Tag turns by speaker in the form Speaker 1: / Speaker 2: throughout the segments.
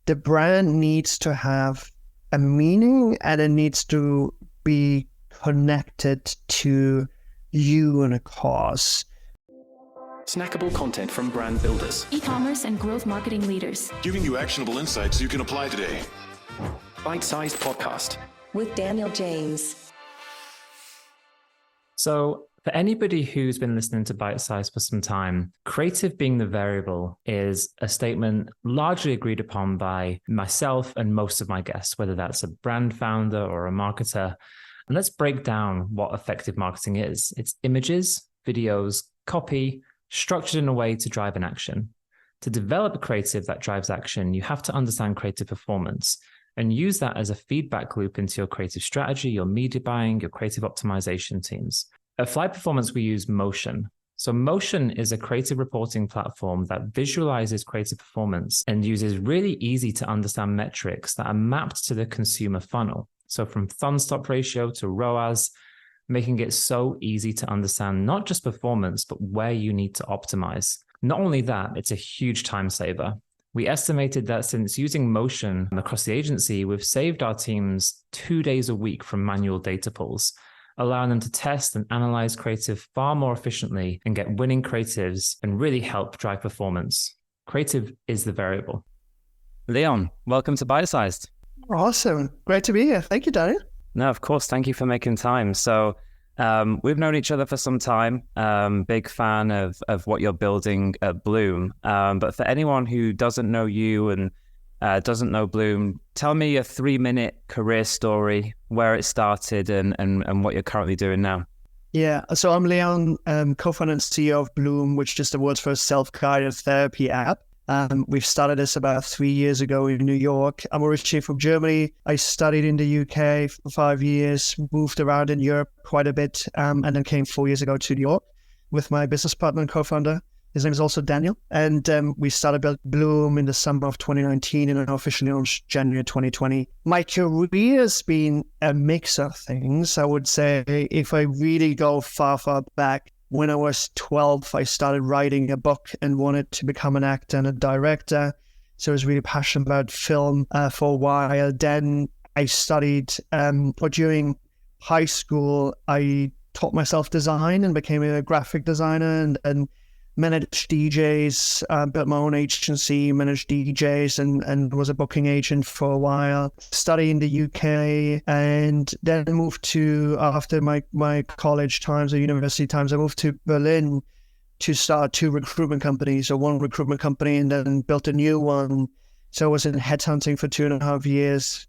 Speaker 1: the brand needs to have a meaning and it needs to be connected to you and a cause.
Speaker 2: Snackable content from brand builders,
Speaker 3: e-commerce and growth marketing leaders,
Speaker 4: giving you actionable insights you can apply today.
Speaker 2: Bite-sized podcast
Speaker 5: with Daniel James.
Speaker 6: So for anybody who's been listening to Bite Size for some time, creative being the variable is a statement largely agreed upon by myself and most of my guests, whether that's a brand founder or a marketer. And let's break down what effective marketing is. It's images, videos, copy, structured in a way to drive an action. To develop a creative that drives action, you have to understand creative performance and use that as a feedback loop into your creative strategy, your media buying, your creative optimization teams. At Fly Performance, we use Motion. So Motion is a creative reporting platform that visualizes creative performance and uses really easy to understand metrics that are mapped to the consumer funnel. So from thumb stop ratio to ROAS, making it so easy to understand not just performance, but where you need to optimize. Not only that, it's a huge time saver. We estimated that since using Motion across the agency, we've saved our teams 2 days a week from manual data pulls, allowing them to test and analyze creative far more efficiently and get winning creatives and really help drive performance. Creative is the variable.
Speaker 7: Leon, welcome to Bite Sized.
Speaker 1: Awesome. Great to be here. Thank you, Daniel.
Speaker 7: No, of course. Thank you for making time. So we've known each other for some time. Big fan of what you're building at Bloom. But for anyone who doesn't know you and doesn't know Bloom, tell me a 3-minute career story, where it started and what you're currently doing now.
Speaker 1: Yeah, so I'm Leon, co-founder and CEO of Bloom, which is the world's first self-guided therapy app. We've started this about 3 years ago in New York. I'm originally from Germany. I studied in the UK for 5 years, moved around in Europe quite a bit, and then came 4 years ago to New York with my business partner and co-founder. His name is also Daniel. And we started Bloom in the summer of 2019 and officially launched January 2020. My career has been a mix of things. I would say if I really go far back, when I was 12, I started writing a book and wanted to become an actor and a director. So I was really passionate about film for a while. Then I studied, or during high school, I taught myself design and became a graphic designer and managed DJs, built my own agency, managed DJs and was a booking agent for a while. Studied in the UK and then moved to, after my college times or university times, I moved to Berlin to start 2 recruitment companies, or 1 recruitment company and then built a new one. So I was in headhunting for 2.5 years.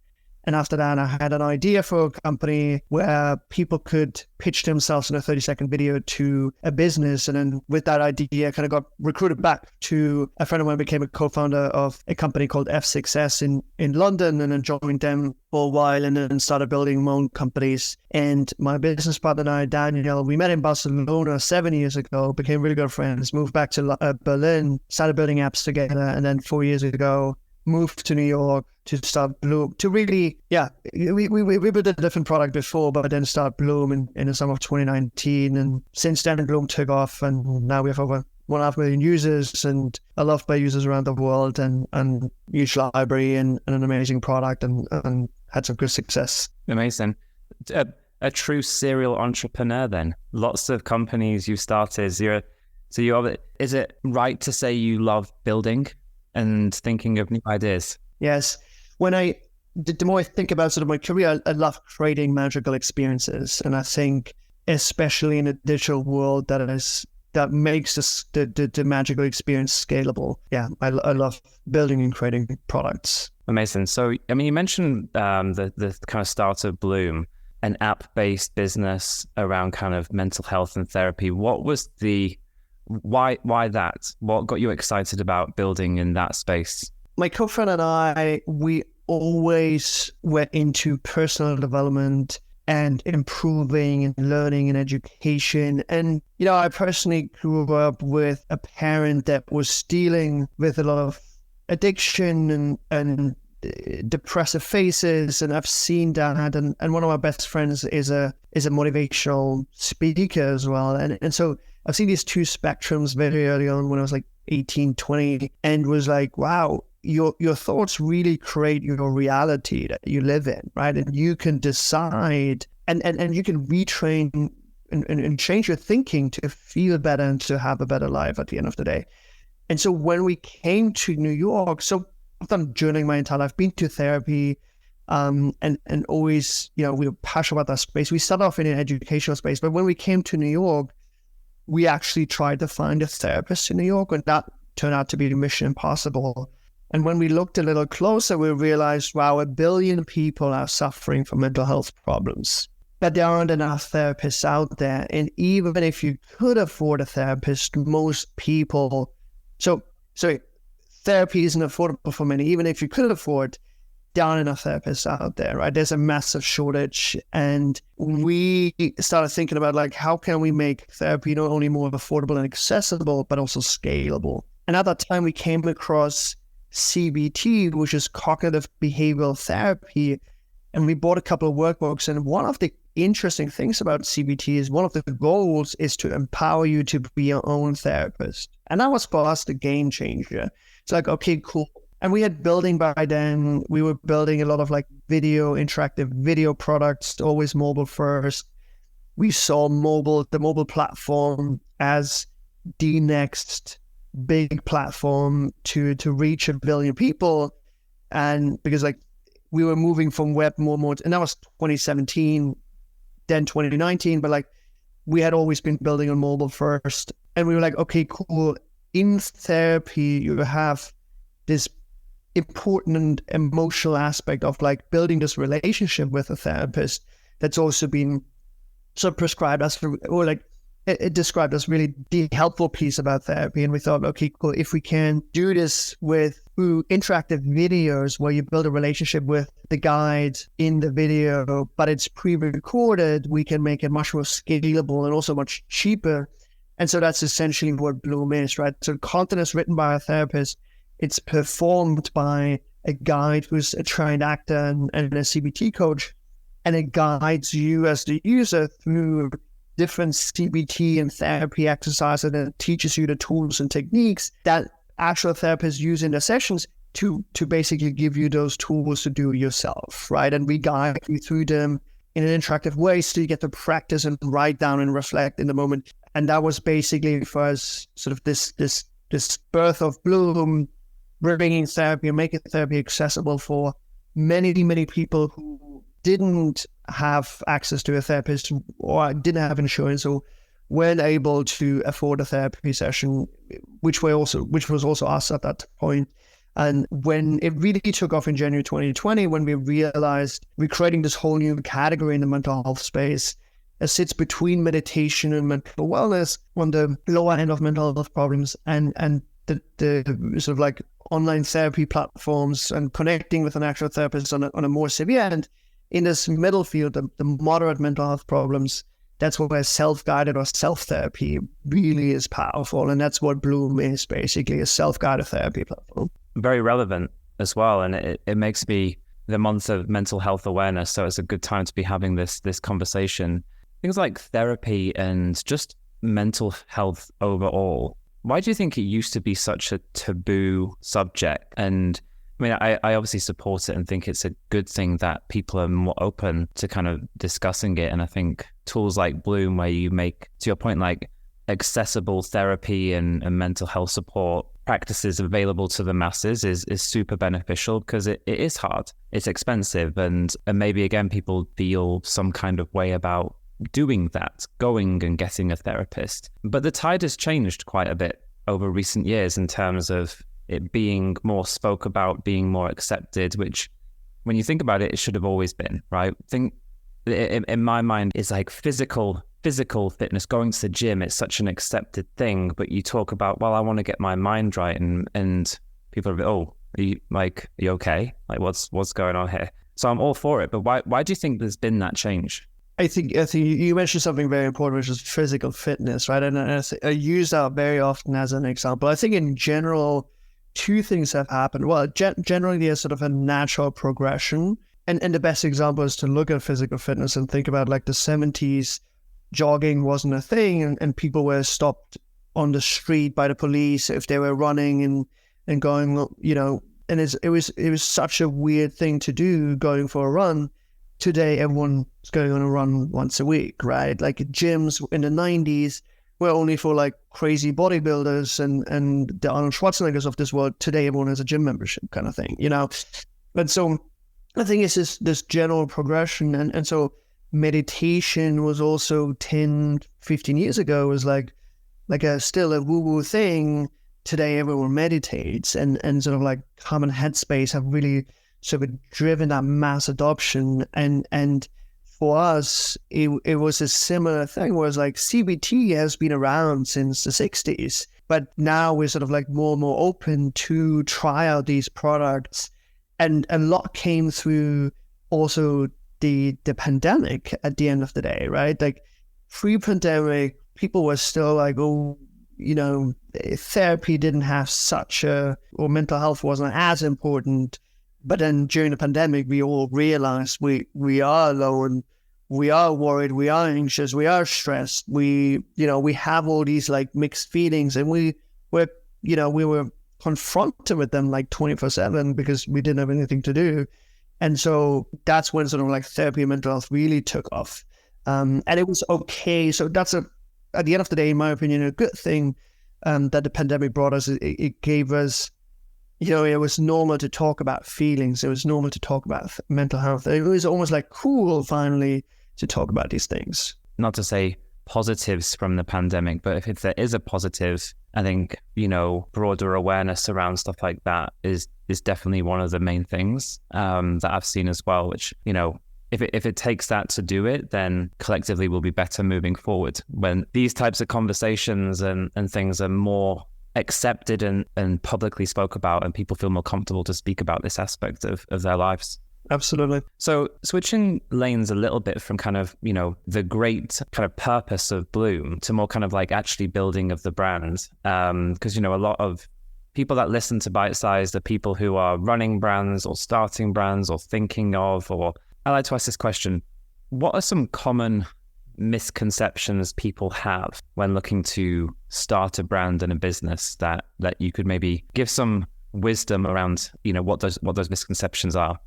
Speaker 1: And after that, I had an idea for a company where people could pitch themselves in a 30-second video to a business. And then with that idea, I kind of got recruited back to a friend of mine, became a co-founder of a company called F6S in London, and then joined them for a while and then started building my own companies. And my business partner and I, Daniel, we met in Barcelona 7 years ago, became really good friends, moved back to Berlin, started building apps together. And then 4 years ago, moved to New York to start Bloom, to really, we built a different product before, but then start Bloom in the summer of 2019. And since then, Bloom took off, and now we have over 1.5 million users and are loved by users around the world, and huge library and an amazing product, and had some good success.
Speaker 7: Amazing. A true serial entrepreneur then. Lots of companies you started. Is it right to say you love building and thinking of new ideas?
Speaker 1: Yes. The more I think about sort of my career, I love creating magical experiences. And I think, especially in a digital world, that makes the magical experience scalable. Yeah, I love building and creating products.
Speaker 7: Amazing. So, I mean, you mentioned the kind of start of Bloom, an app-based business around kind of mental health and therapy. What was why that? What got you excited about building in that space?
Speaker 1: My co-founder and I, we always were into personal development and improving and learning and education. And, I personally grew up with a parent that was dealing with a lot of addiction and depressive phases. And I've seen that. And one of my best friends is a motivational speaker as well. And so I've seen these 2 spectrums very early on when I was like 18, 20, and was like, wow, your thoughts really create your reality that you live in, right? And you can decide and you can retrain and change your thinking to feel better and to have a better life at the end of the day. And so when we came to New York, so I've done journaling my entire life, been to therapy, and always, we were passionate about that space. We started off in an educational space, but when we came to New York, we actually tried to find a therapist in New York, and that turned out to be mission impossible. And when we looked a little closer, we realized, wow, 1 billion people are suffering from mental health problems, but there aren't enough therapists out there. And even if you could afford a therapist, most people, so therapy isn't affordable for many. Even if you could afford, there aren't enough therapists out there, right? There's a massive shortage. And we started thinking about, like, how can we make therapy not only more affordable and accessible, but also scalable? And at that time, we came across CBT, which is cognitive behavioral therapy. And we bought a couple of workbooks. And one of the interesting things about CBT is one of the goals is to empower you to be your own therapist. And that was for us the game changer. It's like, okay, cool. And we had building by then. We were building a lot of like interactive video products, always mobile first. We saw the mobile platform as the next big platform to reach 1 billion people. And because like we were moving from web more, and that was 2017, then 2019, but like we had always been building on mobile first. And we were like, okay, cool. In therapy, you have this important emotional aspect of like building this relationship with a therapist that's also been sort of prescribed as, or like it described as really the helpful piece about therapy. And we thought, okay, cool, if we can do this through interactive videos where you build a relationship with the guide in the video, but it's pre-recorded, we can make it much more scalable and also much cheaper. And so that's essentially what Bloom is, right? So content is written by a therapist. It's performed by a guide who's a trained actor and a CBT coach, and it guides you as the user through different CBT and therapy exercises, and it teaches you the tools and techniques that actual therapists use in their sessions to basically give you those tools to do yourself, right? And we guide you through them in an interactive way so you get to practice and write down and reflect in the moment. And that was basically for us sort of this birth of Bloom, bringing therapy and making therapy accessible for many, many people who didn't have access to a therapist or didn't have insurance or weren't able to afford a therapy session, which was also us at that point. And when it really took off in January 2020, when we realized we're creating this whole new category in the mental health space, it sits between meditation and mental wellness on the lower end of mental health problems, and the sort of like online therapy platforms and connecting with an actual therapist on a more severe end. In this middle field, the moderate mental health problems, that's where self-guided or self-therapy really is powerful. And that's what Bloom is, basically, a self-guided therapy platform.
Speaker 7: Very relevant as well. And it makes me the month of mental health awareness. So it's a good time to be having this conversation. Things like therapy and just mental health overall. Why do you think it used to be such a taboo subject? And I mean, I obviously support it and think it's a good thing that people are more open to kind of discussing it. And I think tools like Bloom, where you make, to your point, like accessible therapy and mental health support practices available to the masses is super beneficial, because it is hard, it's expensive, and maybe again people feel some kind of way about doing that, going and getting a therapist. But the tide has changed quite a bit over recent years in terms of it being more spoke about, being more accepted, which when you think about it, it should have always been, right? Think in my mind, it's like physical fitness, going to the gym, it's such an accepted thing. But you talk about, well, I want to get my mind right, and people are, oh, are you okay? Like what's going on here? So I'm all for it. But why do you think there's been that change?
Speaker 1: I think you mentioned something very important, which is physical fitness, right? And I use that very often as an example. I think in general, two things have happened. Well, generally there's sort of a natural progression. And the best example is to look at physical fitness and think about like the 70s, jogging wasn't a thing, and people were stopped on the street by the police if they were running and going, and it was such a weird thing to do, going for a run. Today, everyone's going on a run once a week, right? Like gyms in the 90s were only for like crazy bodybuilders and the Arnold Schwarzeneggers of this world. Today, everyone has a gym membership kind of thing, you know? And so I think it's this general progression. And so meditation was also 10, 15 years ago was like still a woo-woo thing. Today, everyone meditates, and sort of like Calm and Headspace have really sort of driven that mass adoption. And for us, it was a similar thing, where it's like CBT has been around since the 60s, but now we're sort of like more and more open to try out these products. And a lot came through also the pandemic at the end of the day, right? Like pre-pandemic, people were still like, oh, you know, therapy didn't have or mental health wasn't as important. But then during the pandemic, we all realized we are alone, we are worried, we are anxious, we are stressed, we have all these like mixed feelings, and we were confronted with them like 24/7 because we didn't have anything to do. And so that's when sort of like therapy and mental health really took off. And it was okay. So that's at the end of the day, in my opinion, a good thing that the pandemic brought us. It gave us, it was normal to talk about feelings. It was normal to talk about mental health. It was almost like cool finally to talk about these things.
Speaker 7: Not to say positives from the pandemic, but if there is a positive, I think, broader awareness around stuff like that is definitely one of the main things that I've seen as well, which, if it takes that to do it, then collectively we'll be better moving forward. When these types of conversations and things are more accepted and publicly spoke about, and people feel more comfortable to speak about this aspect of their lives.
Speaker 1: Absolutely.
Speaker 7: So switching lanes a little bit from kind of, the great kind of purpose of Bloom to more kind of like actually building of the brand. Because, a lot of people that listen to Bite Size are people who are running brands or starting brands or thinking of, or I like to ask this question: what are some common misconceptions people have when looking to start a brand and a business that you could maybe give some wisdom around, what those misconceptions are?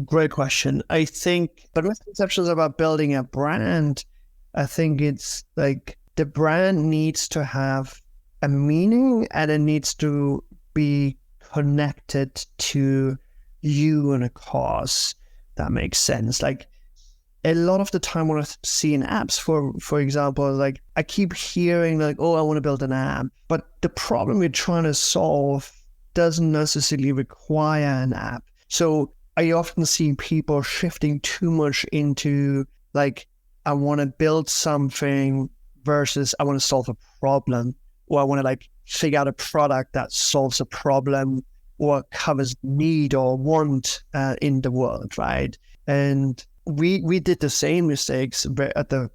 Speaker 1: Great question. I think the misconceptions about building a brand, I think it's like the brand needs to have a meaning, and it needs to be connected to you and a cause. That makes sense. Like a lot of the time when I see in apps, for example, like I keep hearing like, oh, I want to build an app, but the problem we're trying to solve doesn't necessarily require an app. So I often see people shifting too much into like, I want to build something versus I want to solve a problem, or I want to like figure out a product that solves a problem or covers need or want in the world, right? And we did the same mistakes at the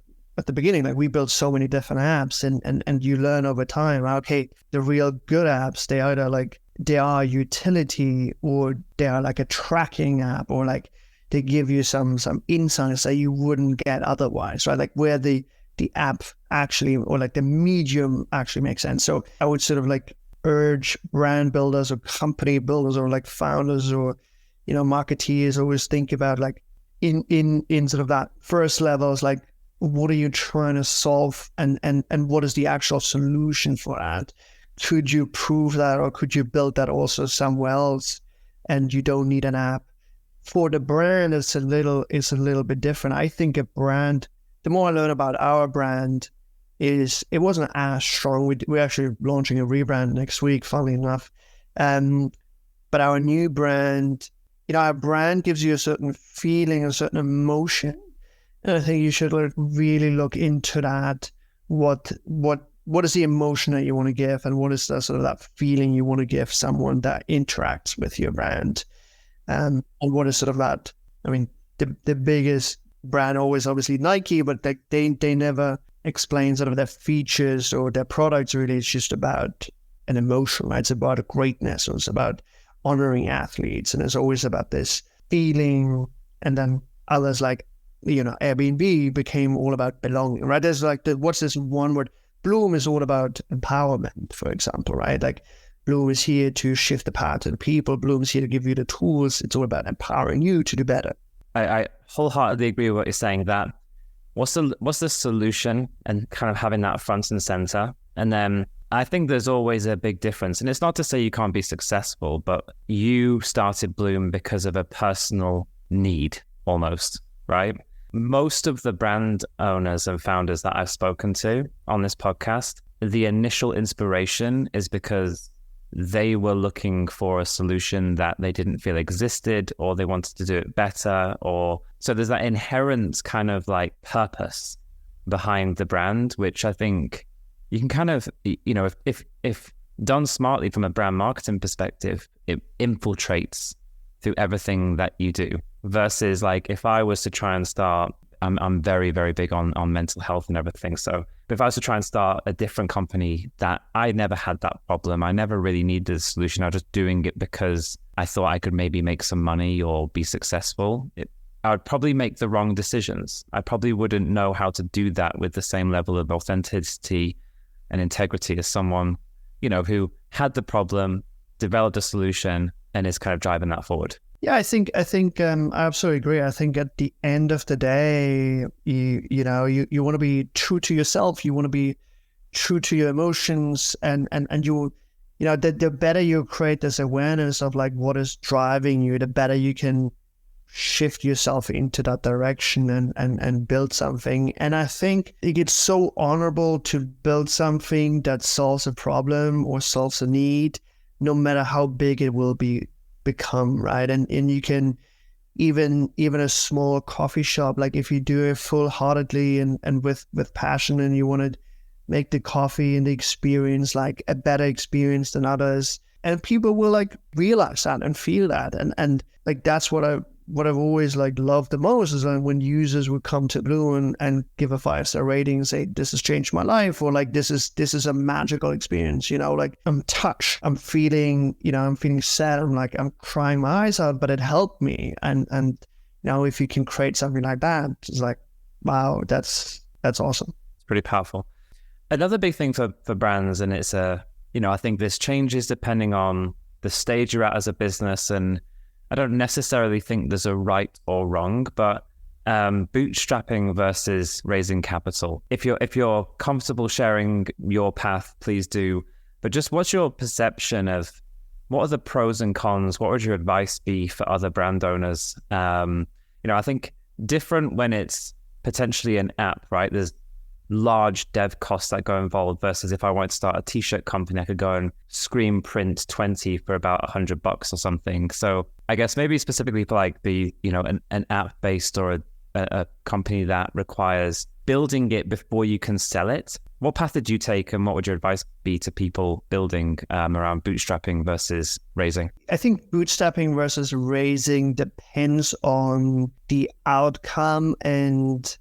Speaker 1: beginning. Like we built so many different apps, and you learn over time, okay, the real good apps, they either like they are utility, or they are like a tracking app, or like they give you some insights that you wouldn't get otherwise, right? Like where the app actually, or like the medium actually makes sense. So I would sort of like urge brand builders or company builders or like founders or, marketeers always think about like in sort of that first level is like, what are you trying to solve, and what is the actual solution for that? Could you prove that, or could you build that also somewhere else, and you don't need an app? For the brand, it's a little bit different. I think a brand, the more I learn about our brand, is it wasn't as strong. We're actually launching a rebrand next week, funnily enough. But our new brand, our brand gives you a certain feeling, a certain emotion. And I think you should really look into that. What is the emotion that you want to give, and what is the sort of that feeling you want to give someone that interacts with your brand? And what is sort of that? I mean, the biggest brand always obviously Nike, but they never explain sort of their features or their products. Really, it's just about an emotion, right? It's about a greatness, or it's about honoring athletes, and it's always about this feeling. And then others like, Airbnb became all about belonging, right? There's like what's this one word? Bloom is all about empowerment, for example, right? Like Bloom is here to shift the power to the people. Bloom is here to give you the tools. It's all about empowering you to do better.
Speaker 7: I wholeheartedly agree with what you're saying, that what's the solution, and kind of having that front and center. And then I think there's always a big difference. And it's not to say you can't be successful, but you started Bloom because of a personal need almost, right? Most of the brand owners and founders that I've spoken to on this podcast, the initial inspiration is because they were looking for a solution that they didn't feel existed, or they wanted to do it better, or so there's that inherent kind of like purpose behind the brand, which I think you can kind of, you know, if done smartly from a brand marketing perspective, it infiltrates through everything that you do. Versus like if I was to try and start, I'm very, very big on mental health and everything. So if I was to try and start a different company that I never had that problem, I never really needed a solution, I was just doing it because I thought I could maybe make some money or be successful, I would probably make the wrong decisions. I probably wouldn't know how to do that with the same level of authenticity and integrity as someone, you know, who had the problem, developed a solution, and is kind of driving that forward.
Speaker 1: Yeah, I think I absolutely agree. I think at the end of the day, you want to be true to yourself. You want to be true to your emotions, and the better you create this awareness of like what is driving you, the better you can shift yourself into that direction and build something. And I think it gets so honorable to build something that solves a problem or solves a need, no matter how big it will become, right? And you can even a small coffee shop, like if you do it full-heartedly and with passion, and you want to make the coffee and the experience like a better experience than others, and people will like realize that and feel that, and like that's what I've always like loved the most is like when users would come to Bloom and give a 5-star rating and say, this has changed my life, or like this is a magical experience, like I'm touched, I'm feeling sad, I'm crying my eyes out, but it helped me. And if you can create something like that, it's like, wow, that's awesome.
Speaker 7: It's pretty powerful. Another big thing for brands, and it's I think this changes depending on the stage you're at as a business, and I don't necessarily think there's a right or wrong, but bootstrapping versus raising capital. If you're comfortable sharing your path, please do. But just what's your perception of what are the pros and cons? What would your advice be for other brand owners? I think different when it's potentially an app, right? There's large dev costs that go involved versus if I wanted to start a t-shirt company, I could go and screen print 20 for about $100 or something. So I guess maybe specifically for like the, an app based or a company that requires building it before you can sell it. What path did you take, and what would your advice be to people building around bootstrapping versus raising?
Speaker 1: I think bootstrapping versus raising depends on the outcome, and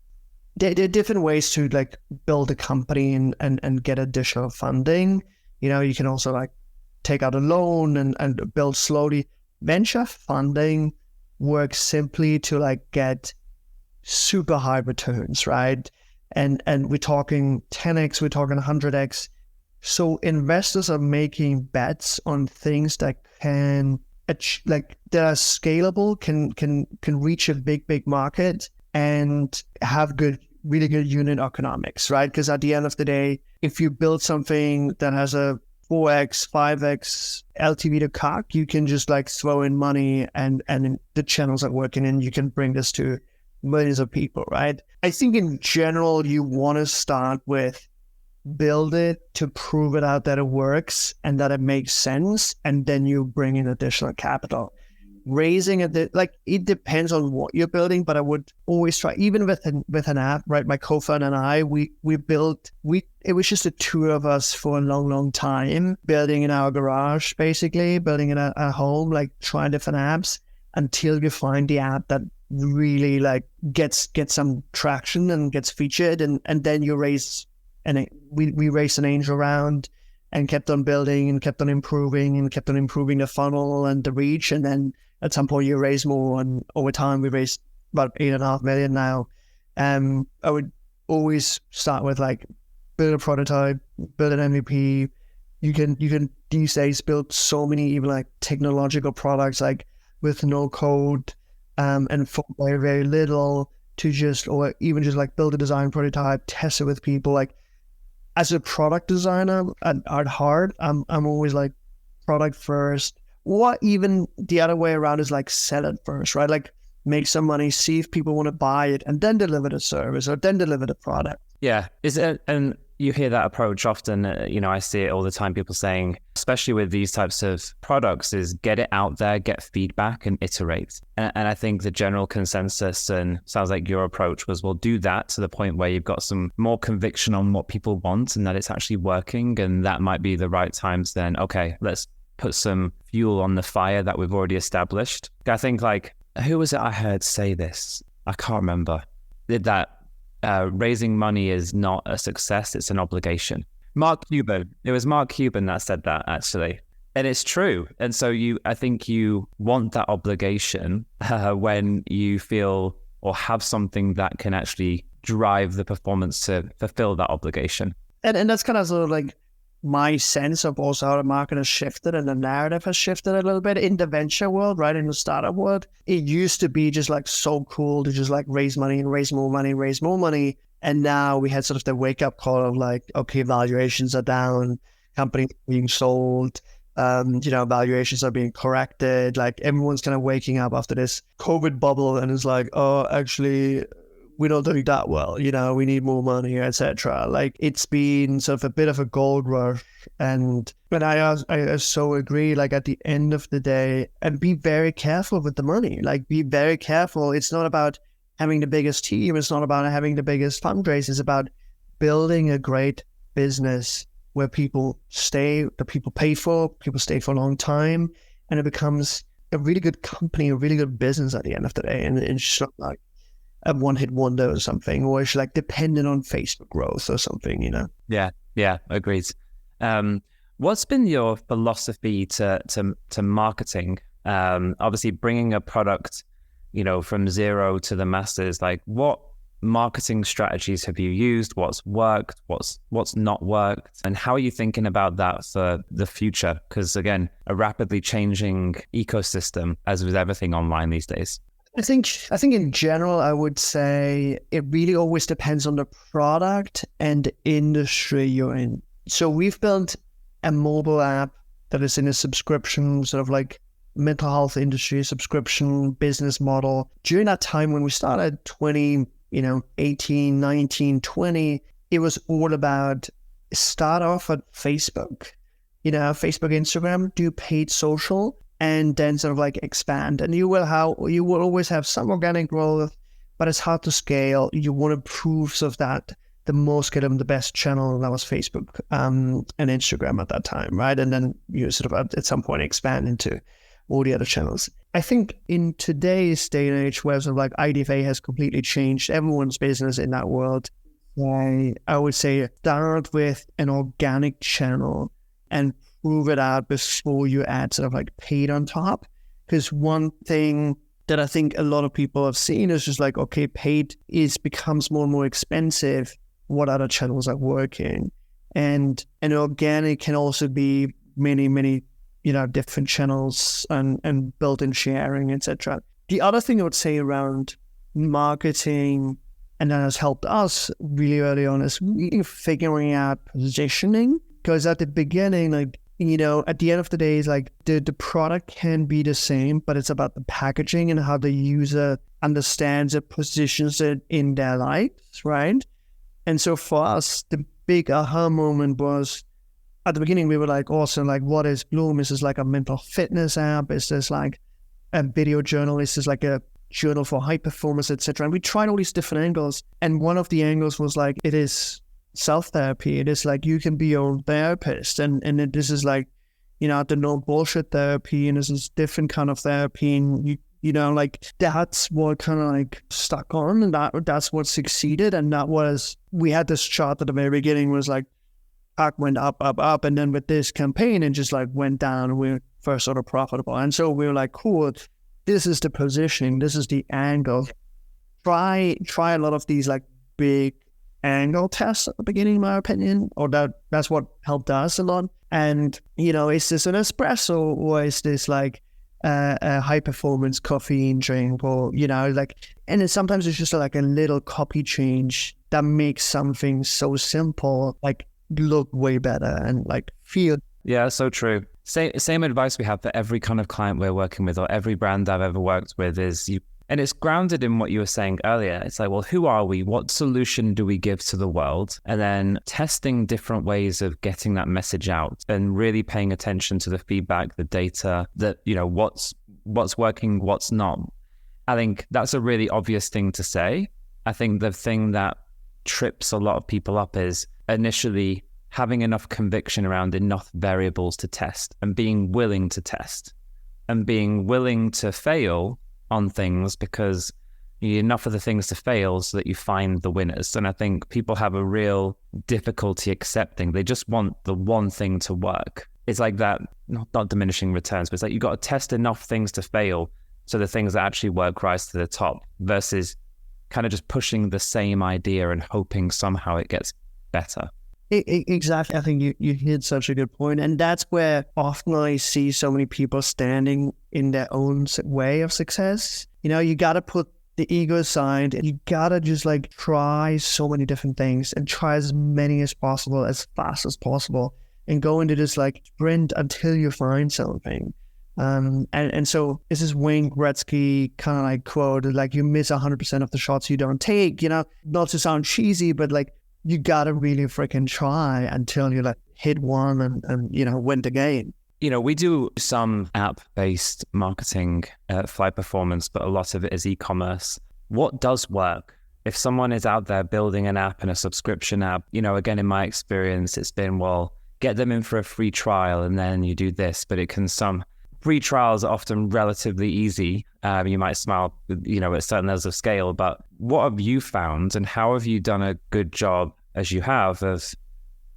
Speaker 1: there are different ways to like build a company and get additional funding. You can also like take out a loan and build slowly. Venture funding works simply to like get super high returns, right? And we're talking 10x, we're talking 100x. So investors are making bets on things that that are scalable, can reach a big market and have really good unit economics, right? Because at the end of the day, if you build something that has a 4x, 5x LTV to CAC, you can just like throw in money and the channels are working, and you can bring this to millions of people, right? I think in general, you want to start with build it to prove it out that it works and that it makes sense, and then you bring in additional capital. Raising it, like it depends on what you're building, but I would always try, even with an app, right? My co-founder and I, it was just the two of us for a long time, building in our garage, basically, building in a home, like trying different apps until you find the app that really like gets some traction and gets featured, and then you raise, and we raised an angel round and kept on building and kept on improving the funnel and the reach, and then at some point you raise more, and over time we raised about 8.5 million now. I would always start with like build a prototype, build an MVP, you can these days build so many even like technological products like with no code and for very, very little to just, or even just like build a design prototype, test it with people. Like as a product designer at heart, I'm always like product first, or even the other way around is like sell it first, right? Like make some money, see if people want to buy it, and then deliver the service or then deliver the product.
Speaker 7: Yeah, is it? And you hear that approach often. I see it all the time. People saying, especially with these types of products, is get it out there, get feedback, and iterate. And I think the general consensus, and sounds like your approach was, well, do that to the point where you've got some more conviction on what people want and that it's actually working, and that might be the right times. Then, okay, let's put some fuel on the fire that we've already established. I think like, who was it I heard say this? I can't remember. That raising money is not a success, it's an obligation. Mark Cuban. It was Mark Cuban that said that, actually. And it's true. And so I think you want that obligation when you feel or have something that can actually drive the performance to fulfill that obligation.
Speaker 1: And that's kind of sort of like my sense of also how the market has shifted and the narrative has shifted a little bit in the venture world, right? In the startup world. It used to be just like so cool to just like raise money and raise more money, raise more money. And now we had sort of the wake up call of like, okay, valuations are down, companies being sold, valuations are being corrected. Like everyone's kind of waking up after this COVID bubble and it's like, oh, actually, we're not doing that well, we need more money, etc. Like it's been sort of a bit of a gold rush. And I so agree, like at the end of the day, and be very careful with the money, like be very careful. It's not about having the biggest team. It's not about having the biggest fundraise. It's about building a great business where people stay, the people pay for, people stay for a long time, and it becomes a really good company, a really good business at the end of the day. And it's just not like a one-hit wonder or something, or it's like dependent on Facebook growth or something,
Speaker 7: Yeah, agreed. What's been your philosophy to marketing? Obviously, bringing a product, from zero to the masses. Like, what marketing strategies have you used? What's worked? What's not worked? And how are you thinking about that for the future? Because again, a rapidly changing ecosystem, as with everything online these days.
Speaker 1: I think in general, I would say it really always depends on the product and the industry you're in. So we've built a mobile app that is in a subscription, sort of like mental health industry subscription business model. During that time when we started 18, 19, 20, it was all about start off at Facebook, Facebook, Instagram, do paid social, and then sort of like expand. And you will always have some organic growth, but it's hard to scale. You want to prove sort of that the most scalable, the best channel, that was Facebook and Instagram at that time, right? And then you sort of at some point expand into all the other channels. I think in today's day and age where sort of like IDFA has completely changed everyone's business in that world, I would say start with an organic channel and prove it out before you add sort of like paid on top. Because one thing that I think a lot of people have seen is just like, okay, paid becomes more and more expensive. What other channels are working? And organic can also be many, many, different channels and built-in sharing, etc. The other thing I would say around marketing, and that has helped us really early on, is really figuring out positioning. Because at the beginning, like, at the end of the day, it's like the product can be the same, but it's about the packaging and how the user understands it, positions it in their lives, right? And so for us, the big aha moment was at the beginning, we were like, awesome, like, what is Bloom? Is this like a mental fitness app? Is this like a video journal? Is this like a journal for high performance, etc.? And we tried all these different angles. And one of the angles was like, it is self-therapy. It is like you can be your own therapist, and this is like, the no bullshit therapy, and this is different kind of therapy, and like that's what kind of like stuck on, and that's what succeeded. And that was, we had this chart at the very beginning was like CAC went up, and then with this campaign it just like went down, and we were first sort of profitable. And so we were like, cool, this is the positioning, this is the angle. Try a lot of these like big angle test at the beginning, in my opinion, or that's what helped us a lot. And, is this an espresso or is this like a high performance caffeine drink, or, and then sometimes it's just like a little copy change that makes something so simple, like look way better and like feel.
Speaker 7: Yeah, so true. Same advice we have for every kind of client we're working with, or every brand I've ever worked with, is and it's grounded in what you were saying earlier. It's like, well, who are we? What solution do we give to the world? And then testing different ways of getting that message out and really paying attention to the feedback, the data, that, what's working, what's not. I think that's a really obvious thing to say. I think the thing that trips a lot of people up is initially having enough conviction around enough variables to test, and being willing to test and being willing to fail on things, because you need enough of the things to fail so that you find the winners. And I think people have a real difficulty accepting. They just want the one thing to work. It's like that, not diminishing returns, but it's like you got to test enough things to fail so the things that actually work rise to the top, versus kind of just pushing the same idea and hoping somehow it gets better.
Speaker 1: Exactly. I think you hit such a good point. And that's where often I see so many people standing in their own way of success. You got to put the ego aside, and you got to just like try so many different things and try as many as possible, as fast as possible, and go into this like sprint until you find something. And so this is Wayne Gretzky kind of like quote, like, you miss 100% of the shots you don't take, not to sound cheesy, but like, you gotta really freaking try until you like hit one and win the game.
Speaker 7: We do some app-based marketing at Fly Performance, but a lot of it is e-commerce. What does work? If someone is out there building an app and a subscription app, again, in my experience, it's been, well, get them in for a free trial and then you do this, but free trials are often relatively easy. You might smile, at certain levels of scale, but what have you found, and how have you done a good job, as you have, of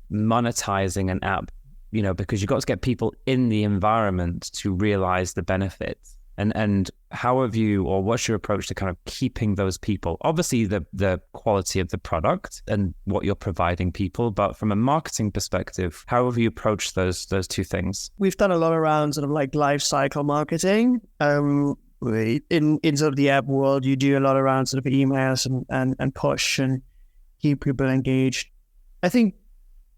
Speaker 7: monetizing an app, because you've got to get people in the environment to realize the benefits. And how have you, or what's your approach to kind of keeping those people? Obviously, the quality of the product and what you're providing people, but from a marketing perspective, how have you approached those two things?
Speaker 1: We've done a lot around sort of like life cycle marketing. In sort of the app world, you do a lot around sort of emails and push and keep people engaged. I think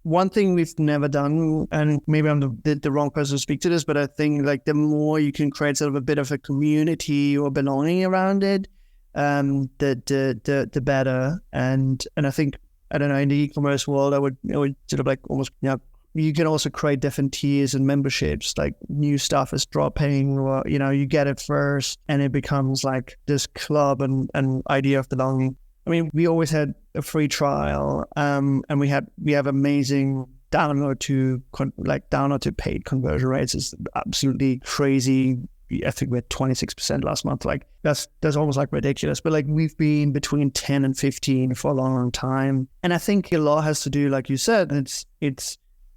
Speaker 1: one thing we've never done, and maybe I'm the wrong person to speak to this, but I think like the more you can create sort of a bit of a community or belonging around it, the better. And I think, I don't know, in the e-commerce world, I would sort of like almost, you can also create different tiers and memberships, like new stuff is dropping, or, you get it first and it becomes like this club and idea of belonging. I mean, we always had a free trial, and we have amazing download to paid conversion rates. Is absolutely crazy. I think we're 26% last month. Like that's almost like ridiculous. But like we've been between 10 and 15 for a long time. And I think a lot has to do, like you said, it's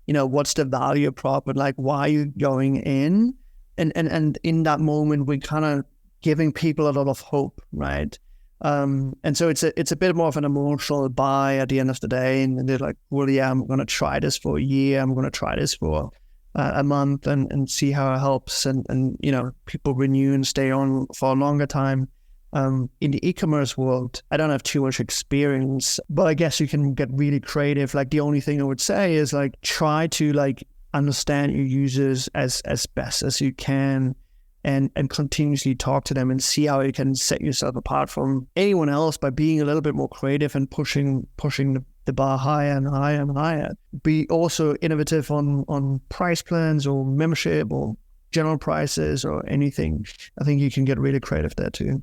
Speaker 1: what's the value prop and like why are you going in? And in that moment, we're kind of giving people a lot of hope, right? And so it's a bit more of an emotional buy at the end of the day, and they're like, well, yeah, I'm going to try this for a year, I'm going to try this for a month and see how it helps, and people renew and stay on for a longer time. In the e-commerce world, I don't have too much experience, but I guess you can get really creative. Like the only thing I would say is like try to like understand your users as best as you can, and continuously talk to them and see how you can set yourself apart from anyone else by being a little bit more creative and pushing the bar higher and higher and higher. Be also innovative on price plans or membership or general prices or anything. I think you can get really creative there too.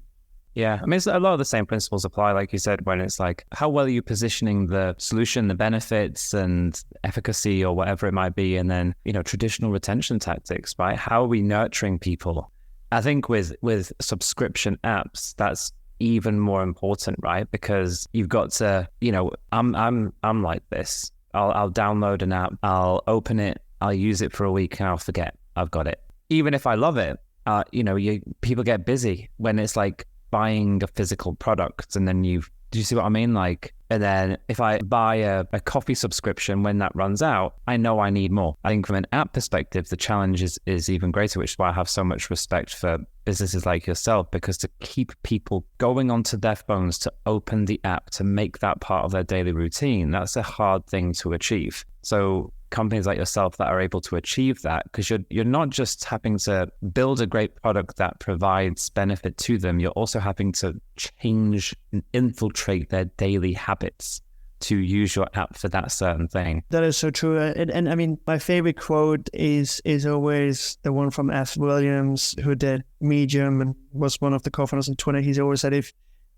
Speaker 7: Yeah, I mean, a lot of the same principles apply, like you said, when it's like, how well are you positioning the solution, the benefits and efficacy or whatever it might be, and then, traditional retention tactics, right? How are we nurturing people? I think with subscription apps, that's even more important, right? Because you've got to, I'm like this. I'll download an app, I'll open it, I'll use it for a week, and I'll forget I've got it. Even if I love it, people get busy when it's like buying a physical product, and then you've Do you see what I mean? Like, and then if I buy a coffee subscription, when that runs out, I know I need more. I think from an app perspective, the challenge is even greater, which is why I have so much respect for businesses like yourself, because to keep people going onto their phones, to open the app, to make that part of their daily routine, that's a hard thing to achieve. So companies like yourself that are able to achieve that, because you're not just having to build a great product that provides benefit to them, you're also having to change and infiltrate their daily habits to use your app for that certain thing.
Speaker 1: That is so true. And I mean, my favorite quote is always the one from F. Williams, who did Medium and was one of the co-founders of Twitter. He's always said, if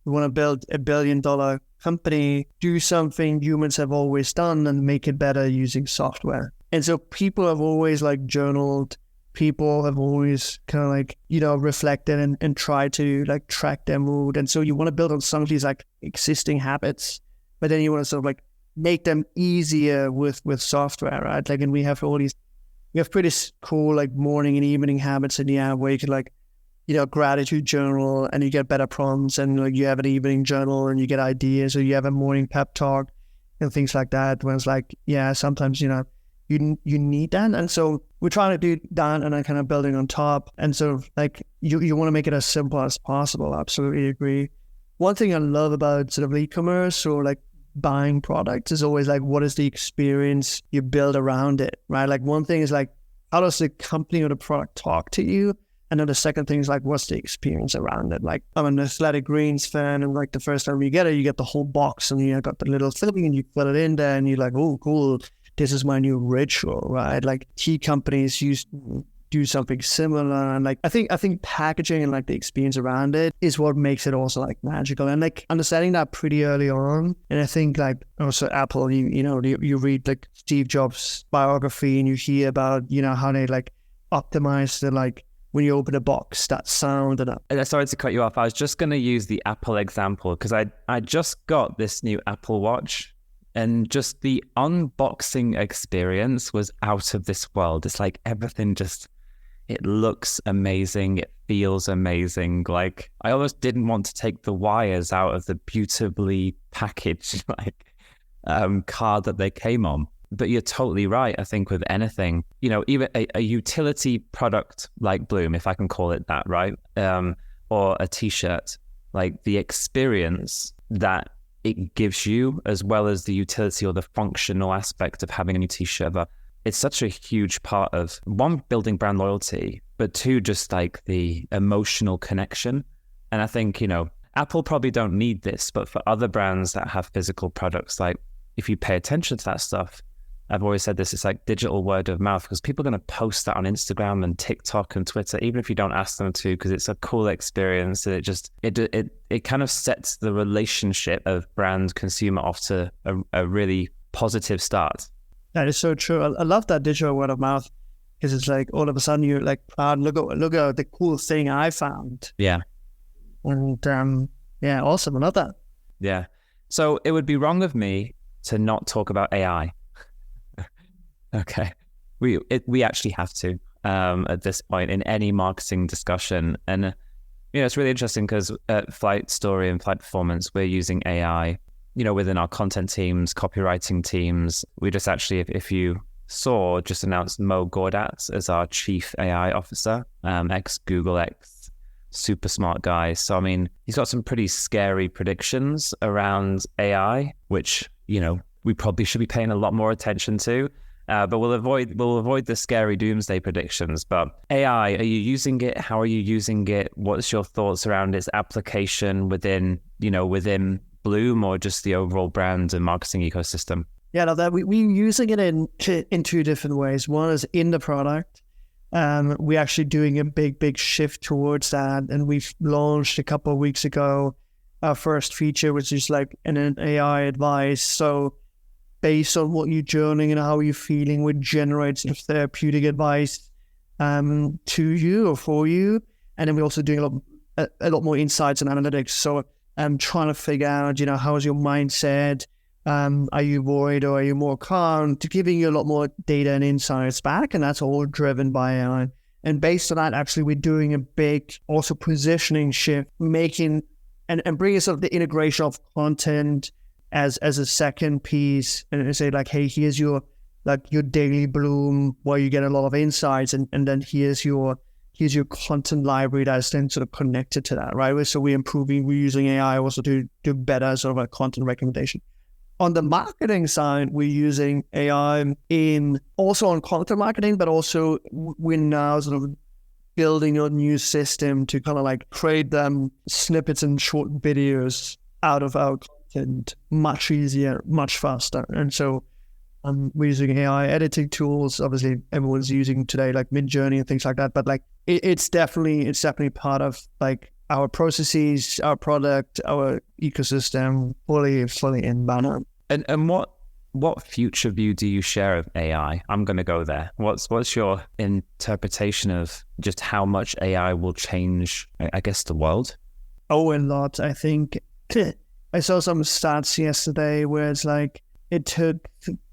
Speaker 1: you want to build $1 billion company, do something humans have always done and make it better using software. And so people have always like journaled, people have always kind of like, reflected and tried to like track their mood. And so you want to build on some of these like existing habits, but then you want to sort of like make them easier with software, right? Like, and we have pretty cool like morning and evening habits in the app where you can like, gratitude journal and you get better prompts, and like you have an evening journal and you get ideas, or you have a morning pep talk and things like that. When it's like, yeah, sometimes, you need that. And so we're trying to do that and then kind of building on top. And so like you want to make it as simple as possible. Absolutely agree. One thing I love about sort of e-commerce or like buying products is always like, what is the experience you build around it, right? Like one thing is like, how does the company or the product talk to you? And then the second thing is like, what's the experience around it? Like, I'm an Athletic Greens fan, and like the first time you get it, you get the whole box, and you got the little thing, and you put it in there, and you're like, oh, cool, this is my new ritual, right? Like tea companies do something similar, and like I think packaging and like the experience around it is what makes it also like magical, and like understanding that pretty early on. And I think like also Apple, you read like Steve Jobs' biography, and you hear about how they like optimize the like, when you open a box, that sound and
Speaker 7: sorry to cut you off. I was just going to use the Apple example because I just got this new Apple Watch, and just the unboxing experience was out of this world. It's like everything it looks amazing. It feels amazing. Like I almost didn't want to take the wires out of the beautifully packaged card that they came on. But you're totally right. I think with anything, even a utility product like Bloom, if I can call it that, right? Or a t-shirt, like the experience that it gives you, as well as the utility or the functional aspect of having a new t-shirt, but it's such a huge part of, one, building brand loyalty, but two, just like the emotional connection. And I think, Apple probably don't need this, but for other brands that have physical products, like if you pay attention to that stuff, I've always said this, it's like digital word of mouth, because people are going to post that on Instagram and TikTok and Twitter, even if you don't ask them to, because it's a cool experience. And it kind of sets the relationship of brand consumer off to a really positive start.
Speaker 1: That is so true. I love that digital word of mouth, because it's like all of a sudden you're like, proud, look at the cool thing I found.
Speaker 7: Yeah.
Speaker 1: And yeah, awesome. I love that.
Speaker 7: Yeah. So it would be wrong of me to not talk about AI. Okay, we actually have to at this point in any marketing discussion, and it's really interesting because at Flight Story and Flight Performance we're using AI, within our content teams, copywriting teams. We just actually, if you saw, just announced Mo Gordat as our chief AI officer, ex Google, ex super smart guy. So I mean, he's got some pretty scary predictions around AI, which we probably should be paying a lot more attention to. But we'll avoid the scary doomsday predictions. But AI, are you using it? How are you using it? What's your thoughts around its application within Bloom, or just the overall brand and marketing ecosystem?
Speaker 1: Yeah, we're using it in two different ways. One is in the product. We're actually doing a big shift towards that, and we've launched a couple of weeks ago our first feature, which is like an AI advice. So based on what you're journaling and how you're feeling, would generate sort of therapeutic advice to you or for you. And then we're also doing a lot more insights and analytics. So I'm trying to figure out, how is your mindset? Are you worried or are you more calm? To giving you a lot more data and insights back. And that's all driven by AI. And based on that, actually, we're doing a big also positioning shift, making and bringing sort of the integration of content as a second piece, and say like, hey, here's your daily Bloom where you get a lot of insights, and then here's your content library that's then sort of connected to that, right? So we're using AI also to do better sort of a content recommendation. On the marketing side, we're using AI also on content marketing, but also we're now sort of building a new system to kind of like create them snippets and short videos out of our content much easier, much faster. And so we're using AI editing tools. Obviously, everyone's using today like Midjourney and things like that. But like it's definitely part of like our processes, our product, our ecosystem, fully in banner.
Speaker 7: And what future view do you share of AI? I'm going to go there. What's your interpretation of just how much AI will change, I guess, the world?
Speaker 1: Oh, a lot. I think I saw some stats yesterday where it's like it took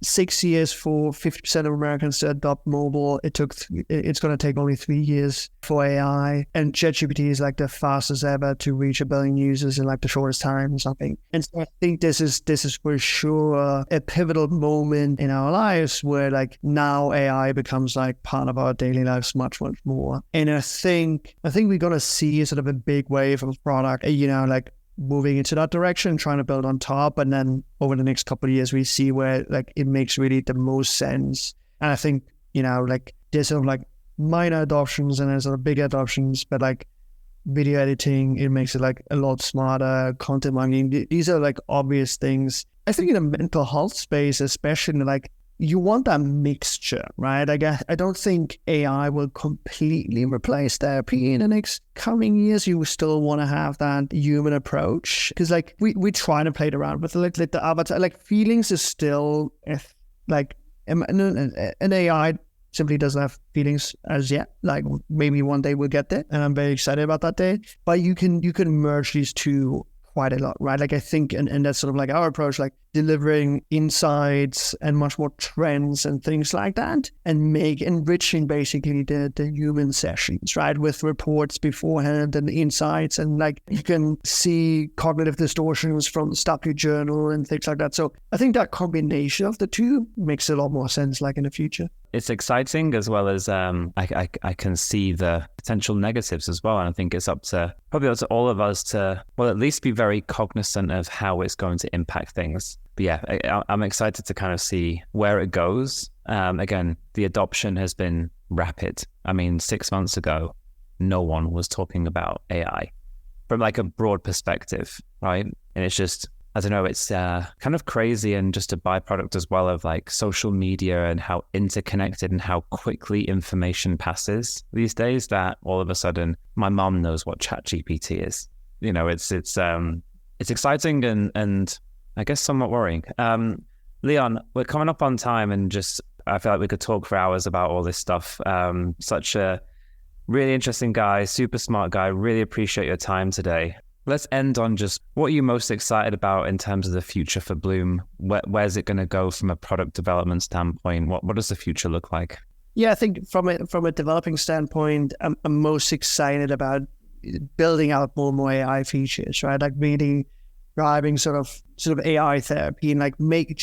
Speaker 1: 6 years for 50% of Americans to adopt mobile. It's going to take only 3 years for AI. And ChatGPT is like the fastest ever to reach 1 billion users in like the shortest time or something. And so I think this is for sure a pivotal moment in our lives where like now AI becomes like part of our daily lives much, much more. And I think we're going to see sort of a big wave of product, like moving into that direction, trying to build on top. And then over the next couple of years, we see where like it makes really the most sense. And I think, like there's sort of like minor adoptions and there's sort of bigger adoptions, but like video editing, it makes it like a lot smarter. Content marketing, these are like obvious things. I think in the mental health space, especially, like you want that mixture, right? I don't think AI will completely replace therapy in the next coming years. You still want to have that human approach because, like, we try to play it around with like the avatar. Like, feelings is still like an AI simply doesn't have feelings as yet. Like, maybe one day we'll get there, and I'm very excited about that day. But you can merge these two quite a lot, right? Like I think, and that's sort of like our approach, like delivering insights and much more trends and things like that, and enriching basically the human sessions, right? With reports beforehand and insights, and like you can see cognitive distortions from the stuff you journal and things like that. So I think that combination of the two makes a lot more sense, like in the future.
Speaker 7: It's exciting as well as I can see the potential negatives as well. And I think it's probably up to all of us to, well, at least be very cognizant of how it's going to impact things. But yeah, I'm excited to kind of see where it goes. Again, the adoption has been rapid. I mean, 6 months ago, no one was talking about AI from like a broad perspective, right? And it's just, I don't know, it's kind of crazy and just a byproduct as well of like social media and how interconnected and how quickly information passes these days that all of a sudden my mom knows what ChatGPT is. It's exciting and I guess somewhat worrying. Leon, we're coming up on time and just I feel like we could talk for hours about all this stuff. Such a really interesting guy, super smart guy. Really appreciate your time today. Let's end on just what are you most excited about in terms of the future for Bloom? Where's it going to go from a product development standpoint? What does the future look like?
Speaker 1: Yeah, I think from a developing standpoint, I'm most excited about building out more and more AI features, right? Like really driving sort of AI therapy and like making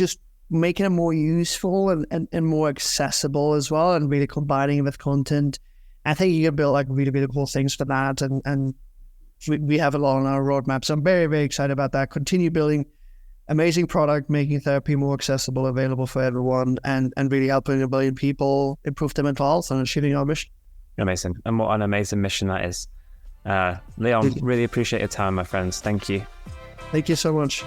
Speaker 1: it more useful and more accessible as well, and really combining it with content. I think you can build like really, really cool things for that, and we have a lot on our roadmap. So I'm very, very excited about that. Continue building amazing product, making therapy more accessible, available for everyone, and really helping 1 billion people improve their mental health and achieving our mission.
Speaker 7: Amazing. And what an amazing mission that is. Leon, really appreciate your time, my friends. Thank you.
Speaker 1: Thank you so much.